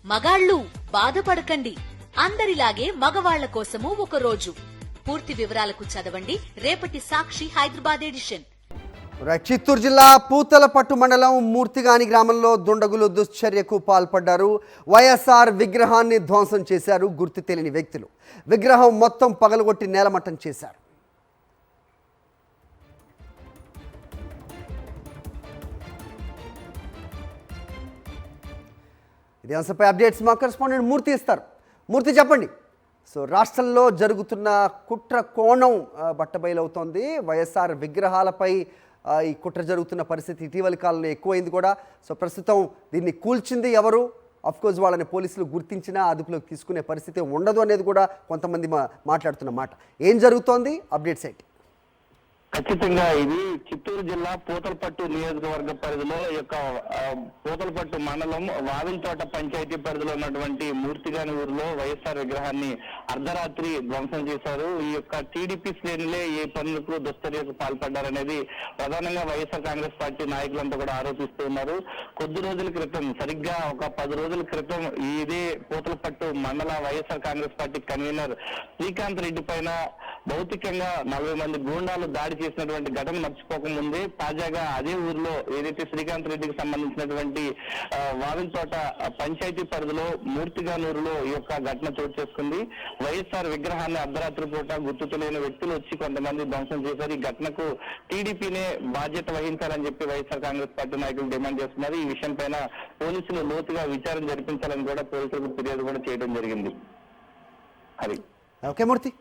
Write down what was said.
మగాళ్ళు బాధపడకండి, అందరిలాగే మగవాళ్ల కోసము ఒక రోజు. పూర్తి వివరాలకు చదవండి రేపటి సాక్షి హైదరాబాద్ ఎడిషన్. చిత్తూరు జిల్లా పూతలపట్టు మండలం మూర్తిగాని గ్రామంలో దుండగులు దుశ్చర్యకు పాల్పడ్డారు. వైఎస్ఆర్ విగ్రహాన్ని ధ్వంసం చేశారు గుర్తు తెలియని వ్యక్తులు. విగ్రహం మొత్తం పగలగొట్టి నేలమట్టం చేశారు. ఇదే అంశంపై అప్డేట్స్ మా కరెస్పాండెంట్ మూర్తి ఇస్తారు. మూర్తి చెప్పండి. సో రాష్ట్రంలో జరుగుతున్న కుట్ర కోణం బట్టబయలవుతోంది. వైఎస్ఆర్ విగ్రహాలపై ఈ కుట్ర జరుగుతున్న పరిస్థితి ఇటీవలి కాలంలో ఎక్కువైంది కూడా. సో ప్రస్తుతం దీన్ని కూల్చింది ఎవరు? అఫ్కోర్స్ వాళ్ళని పోలీసులు గుర్తించినా అదుపులోకి తీసుకునే పరిస్థితి ఉండదు అనేది కూడా కొంతమంది మాట్లాడుతున్న మాట. ఏం జరుగుతోంది? అప్డేట్స్ ఏంటి? ఖచ్చితంగా ఇది చిత్తూరు జిల్లా పూతలపట్టు నియోజకవర్గ పరిధిలో యొక్క పూతలపట్టు మండలం వావిల్తోట పంచాయతీ పరిధిలో ఉన్నటువంటి మూర్తిగాని ఊరిలో వైఎస్ఆర్ విగ్రహాన్ని అర్ధరాత్రి ధ్వంసం చేశారు. ఈ యొక్క టీడీపీ శ్రేణులే ఏ పనులకు దుశ్చర్యకు పాల్పడ్డారనేది ప్రధానంగా వైఎస్ఆర్ కాంగ్రెస్ పార్టీ నాయకులంతా కూడా ఆరోపిస్తూ ఉన్నారు. కొద్ది రోజుల క్రితం, సరిగ్గా ఒక 10 రోజుల క్రితం ఇదే పూతలపట్టు మండల వైఎస్ఆర్ కాంగ్రెస్ పార్టీ కన్వీనర్ శ్రీకాంత్ రెడ్డి పైన భౌతికంగా 40 మంది గూండాలు దాడి చేసినటువంటి ఘటన మర్చిపోకముందే తాజాగా అదే ఊరిలో ఏదైతే శ్రీకాంత్ రెడ్డికి సంబంధించినటువంటి వావిల్తోట పంచాయతీ పరిధిలో మూర్తిగానూరులో ఈ యొక్క ఘటన చోటు చేసుకుంది. వైఎస్ఆర్ విగ్రహాన్ని అర్ధరాత్రి పూట గుర్తు తెలియని వ్యక్తులు వచ్చి కొంతమంది ధ్వంసం చేశారు. ఈ ఘటనకు టీడీపీనే బాధ్యత వహించాలని చెప్పి వైఎస్ఆర్ కాంగ్రెస్ పార్టీ నాయకులు డిమాండ్ చేస్తున్నారు. ఈ విషయం పైన పోలీసులు లోతుగా విచారణ జరిపించాలని కూడా పోలీసులకు ఫిర్యాదు కూడా చేయడం జరిగింది. అది ఓకే మూర్తి.